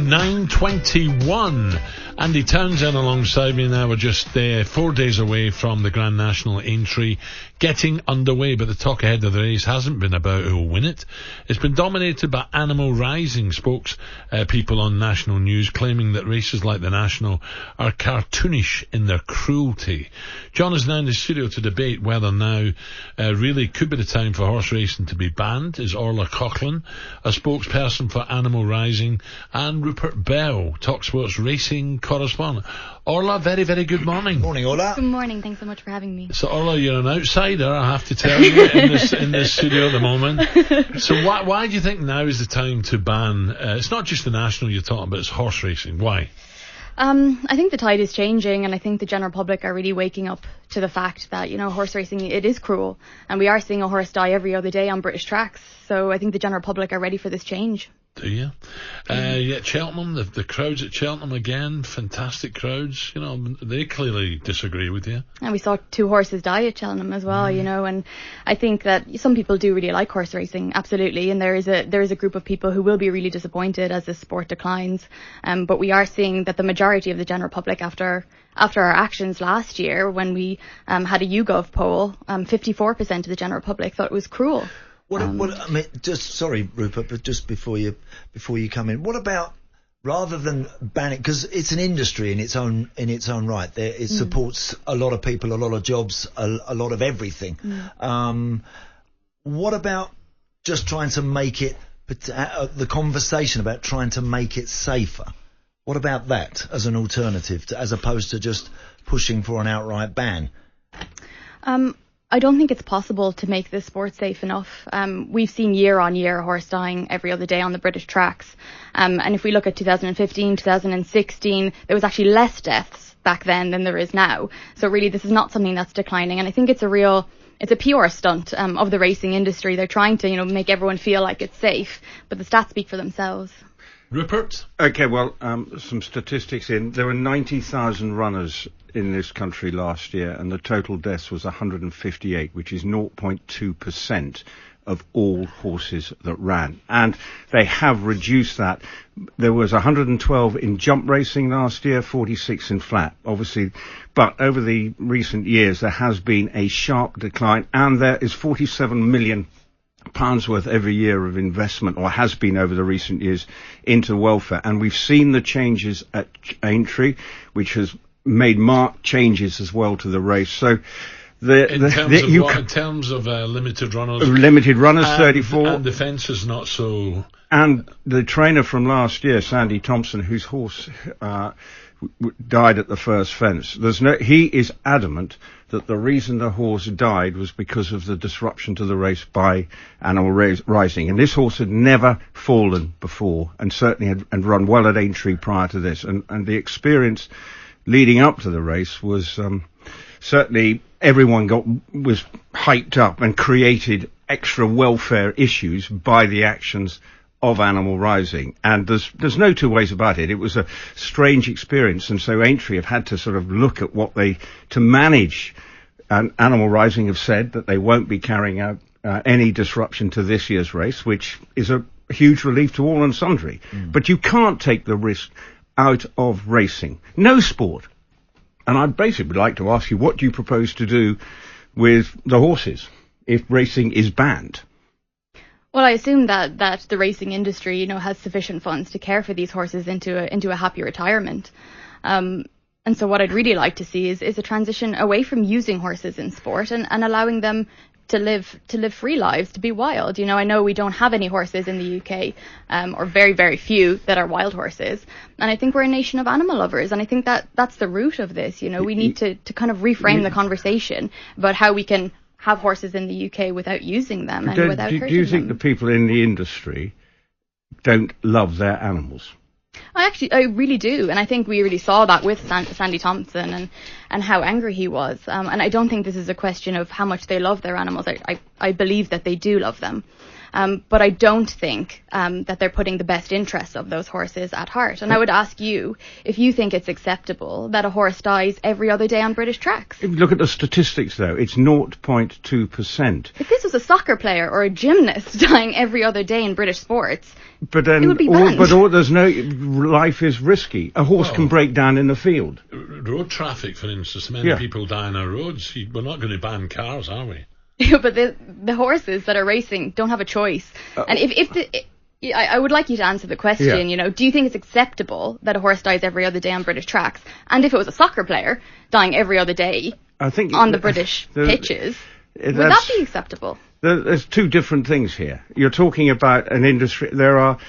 9:21. Andy Townsend alongside me now. We're just 4 days away from the Grand National Aintree getting underway, but the talk ahead of the race hasn't been about who will win it. It's been dominated by Animal Rising people on national news, claiming that races like the National are cartoonish in their cruelty. John is now in the studio to debate whether now really could be the time for horse racing to be banned. Is Orla Coughlin, a spokesperson for Animal Rising, and Rupert Bell, TalkSport's racing correspondent. Orla, very, very good morning. Morning, Orla. Good morning. Thanks so much for having me. So, Orla, you're an outsider, I have to tell you, in this studio at the moment. So why do you think now is the time to ban, it's not just the National you're talking about, it's horse racing. Why? I think the tide is changing, and I think the general public are really waking up to the fact that, horse racing, it is cruel, and we are seeing a horse die every other day on British tracks. So I think the general public are ready for this change. Do you? Yeah, Cheltenham, the crowds at Cheltenham again, fantastic crowds. They clearly disagree with you. And we saw 2 horses die at Cheltenham as well, and I think that some people do really like horse racing, absolutely, and there is a group of people who will be really disappointed as the sport declines. But we are seeing that the majority of the general public, after our actions last year, when we had a YouGov poll, 54% of the general public thought it was cruel. Sorry, Rupert, but just before you come in, what about, rather than banning, because it's an industry in its own right, it supports a lot of people, a lot of jobs, a lot of everything. What about just trying to make it, the conversation about trying to make it safer? What about that as an alternative, as opposed to just pushing for an outright ban? I don't think it's possible to make this sport safe enough. We've seen year on year a horse dying every other day on the British tracks. And if we look at 2015, 2016, there was actually less deaths back then than there is now. So really, this is not something that's declining. And I think it's a PR stunt of the racing industry. They're trying to, make everyone feel like it's safe, but the stats speak for themselves. Rupert? Okay, well, some statistics in. There were 90,000 runners in this country last year, and the total deaths was 158, which is 0.2% of all horses that ran. And they have reduced that. There was 112 in jump racing last year, 46 in flat, obviously. But over the recent years, there has been a sharp decline, and there is 47 million pounds worth every year of investment, or has been over the recent years, into welfare. And we've seen the changes at Aintree, which has made marked changes as well to the race. So in terms of limited runners, 34, and the fence is not so. And the trainer from last year, Sandy Thompson, whose horse died at the first fence, he is adamant that the reason the horse died was because of the disruption to the race by Animal Rising. And this horse had never fallen before, and certainly had run well at Aintree prior to this. And the experience leading up to the race was certainly everyone was hyped up and created extra welfare issues by the actions of Animal Rising, and there's no two ways about it. It was a strange experience, and so Aintree have had to sort of look at to manage. And Animal Rising have said that they won't be carrying out any disruption to this year's race, which is a huge relief to all and sundry. But you can't take the risk out of racing. No sport. And I'd basically like to ask you, what do you propose to do with the horses if racing is banned? Well, I assume that the racing industry, has sufficient funds to care for these horses into a happy retirement. And so what I'd really like to see is a transition away from using horses in sport and allowing them to live free lives, to be wild. I know we don't have any horses in the UK, or very, very few that are wild horses. And I think we're a nation of animal lovers. And I think that's the root of this. We need to kind of reframe the conversation about how we can have horses in the UK without using them and without hurting them. Do you think the people in the industry don't love their animals? I really do, and I think we really saw that with Sandy Thompson and how angry he was. And I don't think this is a question of how much they love their animals. I believe that they do love them. But I don't think that they're putting the best interests of those horses at heart. And I would ask you if you think it's acceptable that a horse dies every other day on British tracks. If you look at the statistics, though, it's 0.2%. If this was a soccer player or a gymnast dying every other day in British sports, But then, it would be banned. there's no, life is risky. A horse can break down in the field. Road traffic, for instance, many people die on our roads. We're not going to ban cars, are we? But the horses that are racing don't have a choice. And I would like you to answer the question, do you think it's acceptable that a horse dies every other day on British tracks? And if it was a soccer player dying every other day on the British pitches, would that be acceptable? There's two different things here. You're talking about an industry. There are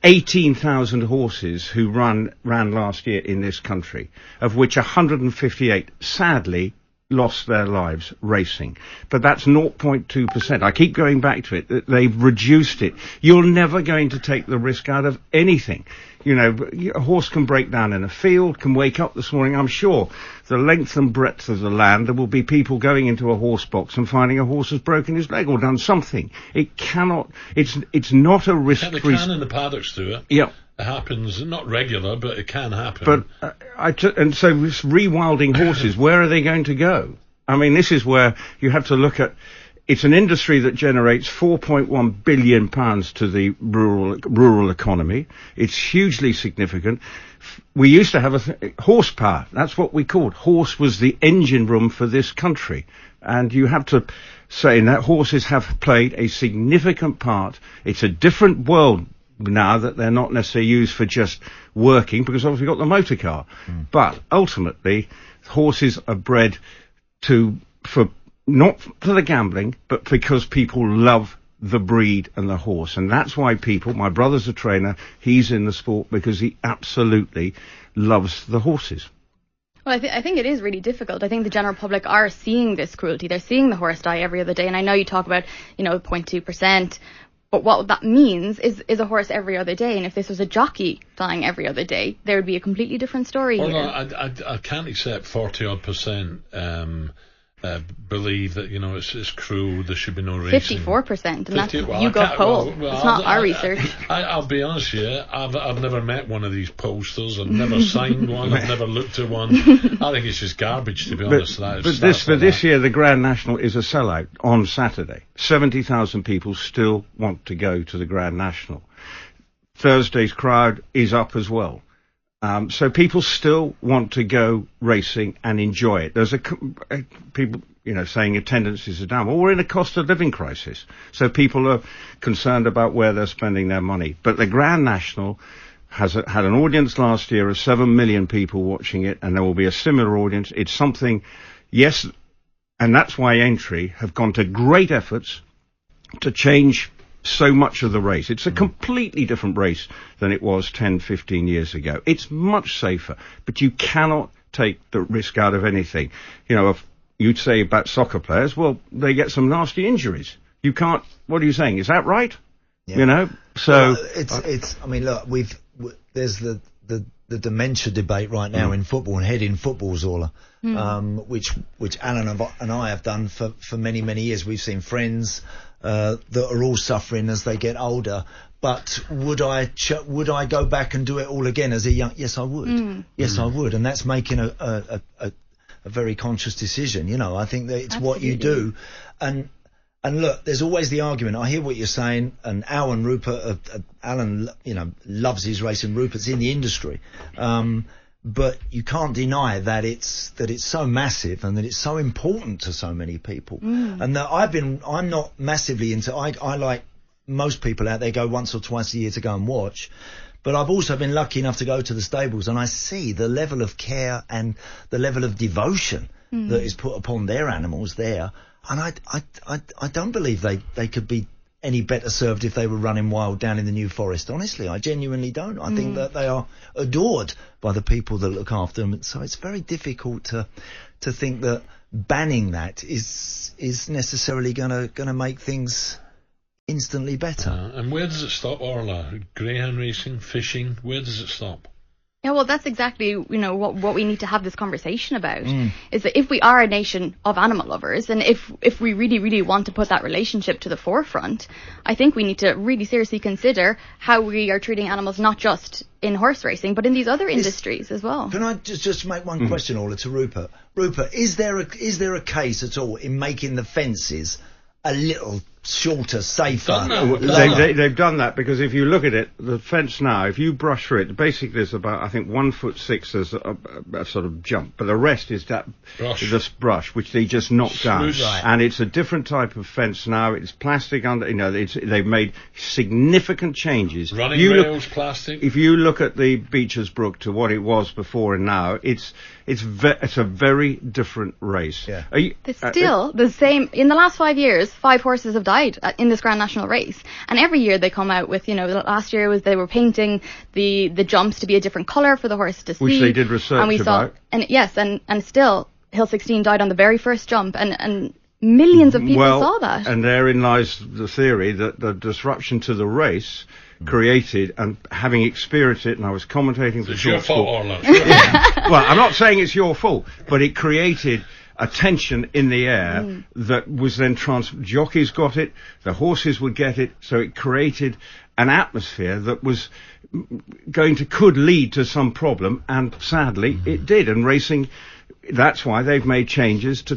18,000 horses who ran last year in this country, of which 158 sadly lost their lives racing. But that's 0.2%. I keep going back to it. They've reduced it. You're never going to take the risk out of anything. A horse can break down in a field, can wake up this morning. I'm sure the length and breadth of the land, there will be people going into a horse box and finding a horse has broken his leg or done something. It cannot, it's not a risk-free. They can in the paddocks do it. Yeah. It happens, not regular, but it can happen. But and so this rewilding horses, where are they going to go? I mean, this is where you have to look at. It's an industry that generates £4.1 billion to the rural economy. It's hugely significant. We used to have horsepower. That's what we called. Horse was the engine room for this country. And you have to say that horses have played a significant part. It's a different world now that they're not necessarily used for just working, because obviously we've got the motor car. But ultimately, horses are bred not for the gambling, but because people love the breed and the horse. And that's why my brother's a trainer, he's in the sport because he absolutely loves the horses. Well, I think it is really difficult. I think the general public are seeing this cruelty. They're seeing the horse die every other day. And I know you talk about, 0.2%. But what that means is a horse every other day. And if this was a jockey dying every other day, there would be a completely different story here. I can't accept 40-odd% believe that, it's cruel, there should be no racing. 54%, and that's YouGov poll. It's not our research. I'll be honest with you, I've never met one of these posters, I've never signed one, I've never looked at one. I think it's just garbage, to be honest. This year, the Grand National is a sellout on Saturday. 70,000 people still want to go to the Grand National. Thursday's crowd is up as well. So people still want to go racing and enjoy it. There's people, saying attendances are down. Well, we're in a cost of living crisis. So people are concerned about where they're spending their money. But the Grand National had an audience last year of 7 million people watching it, and there will be a similar audience. It's something, yes, and that's why Entry have gone to great efforts to change so much of the race. It's a completely different race than it was 10, 15 years ago. It's much safer, but you cannot take the risk out of anything. If you'd say about soccer players, well, they get some nasty injuries. You can't, what are you saying? Is that right? Yeah. So it's I mean, look, there's the dementia debate right now in football and head in footballs, Orla, which Alan and I have done for many, many years. We've seen friends that are all suffering as they get older. But would I go back and do it all again as a young? Yes, I would. Yes, I would. And that's making a very conscious decision. I think that it's what you do. And look, there's always the argument. I hear what you're saying, and Alan Rupert, Alan, loves his racing. Rupert's in the industry. But you can't deny that it's so massive and that it's so important to so many people. And that I'm not massively into, I like most people out there go once or twice a year to go and watch. But I've also been lucky enough to go to the stables, and I see the level of care and the level of devotion that is put upon their animals there. And I don't believe they could be any better served if they were running wild down in the New Forest. Honestly, I genuinely don't. I think that they are adored by the people that look after them. So it's very difficult to think that banning that is necessarily gonna make things instantly better. And where does it stop, Orla? Greyhound racing, fishing, where does it stop? Yeah, well, that's exactly, what we need to have this conversation about, is that if we are a nation of animal lovers, and if we really, really want to put that relationship to the forefront, I think we need to really seriously consider how we are treating animals, not just in horse racing, but in these other industries as well. Can I just make one question, Orla, to Rupert? Rupert, is there a case at all in making the fences a little shorter, safer? They've done that, because if you look at it, the fence now, if you brush through it, basically there's about, I think, 1'6" there's a sort of jump, but the rest is that this brush which they just knocked down, Right. and it's a different type of fence now. It's plastic under, they've made significant changes. Running rails, plastic. If you look at the Beecher's Brook to what it was before and now, it's a very different race. Yeah. It's still the same. In the last 5 years, 5 horses have died in this Grand National race, and every year they come out with, last year they were painting the jumps to be a different colour for the horse to see, which they did research and we about. And still Hill 16 died on the very first jump, and millions of people saw that. And therein lies the theory that the disruption to the race created, and having experienced it, and I was commentating for It's your fault, Orla. Well, I'm not saying it's your fault, but it created a tension in the air that was then jockeys got it, the horses would get it, so it created an atmosphere that was could lead to some problem, and sadly it did. And racing, that's why they've made changes to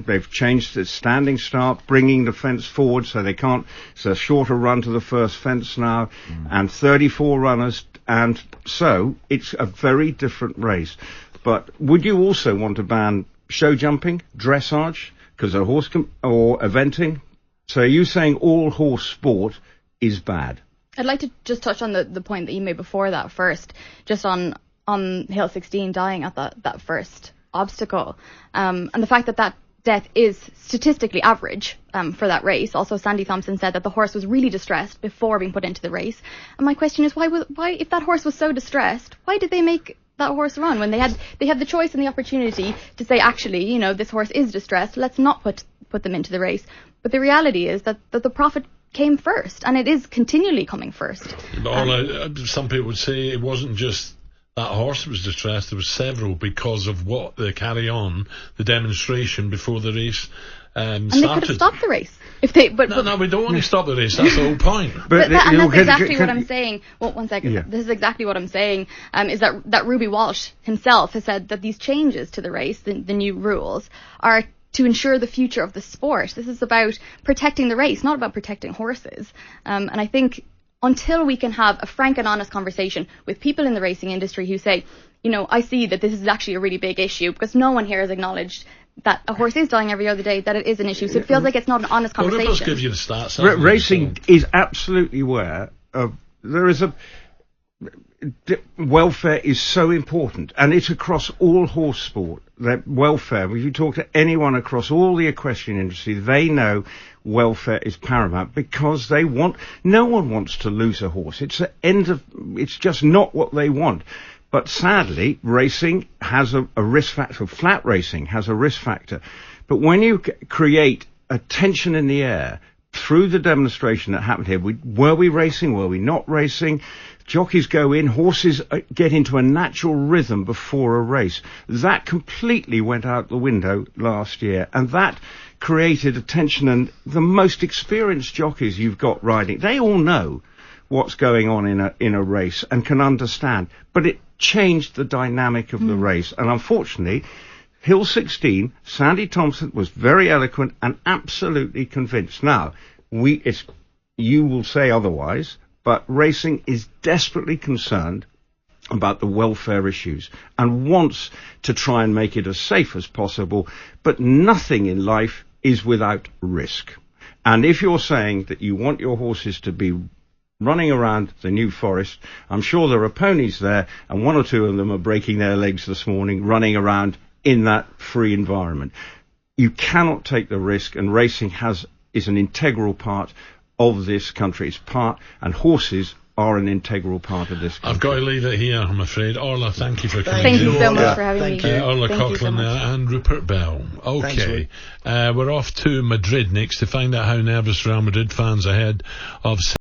they've changed the standing start, bringing the fence forward so they can't, it's a shorter run to the first fence now, and 34 runners, and so it's a very different race. But would you also want to ban show jumping, dressage, because a horse or eventing? So are you saying all horse sport is bad? I'd like to just touch on the point that you made before that first, just on Hill 16 dying at that first obstacle, and the fact that death is statistically average for that race. Also, Sandy Thompson said that the horse was really distressed before being put into the race. And my question is, why if that horse was so distressed, why did they make that horse run when they had the choice and the opportunity to say, actually, this horse is distressed, let's not put them into the race? But the reality is that the profit came first, and it is continually coming first. Some people would say it wasn't just that horse that was distressed, there was several, because of what they carry on, the demonstration before the race and started. They could have stopped the race if they. No, we don't want to stop the race. That's the whole point. And that's exactly what I'm saying. Well, 1 second. Yeah. This is exactly what I'm saying. Is that Ruby Walsh himself has said that these changes to the race, the new rules, are to ensure the future of the sport. This is about protecting the race, not about protecting horses. And I think until we can have a frank and honest conversation with people in the racing industry who say, I see that this is actually a really big issue, because no one here has acknowledged that a horse is dying every other day, that it is an issue. So it feels like it's not an honest conversation. Well, let's give you the stats. Racing is absolutely aware of, there is welfare is so important, and it's across all horse sport. That welfare, if you talk to anyone across all the equestrian industry, they know welfare is paramount, because no one wants to lose a horse. It's just not what they want. But sadly, racing has a risk factor. Flat racing has a risk factor. But when you create a tension in the air through the demonstration that happened here, were we racing? Were we not racing? Jockeys go in, horses get into a natural rhythm before a race. That completely went out the window last year, and that created a tension. And the most experienced jockeys you've got riding, they all know what's going on in a race and can understand. But it changed the dynamic of the race, and unfortunately, Hill 16, Sandy Thompson was very eloquent and absolutely convinced. Now, you will say otherwise, but racing is desperately concerned about the welfare issues and wants to try and make it as safe as possible, but nothing in life is without risk. And if you're saying that you want your horses to be running around the New Forest, I'm sure there are ponies there, and 1 or 2 of them are breaking their legs this morning running around in that free environment. You cannot take the risk, and racing is an integral part of this country. And horses are an integral part of this country. I've got to leave it here, I'm afraid. Orla, thank you for coming. Thank you so much for having me. Orla Thank you so Coughlin much. and Rupert Bell. Okay, we're off to Madrid next to find out how nervous Real Madrid fans ahead of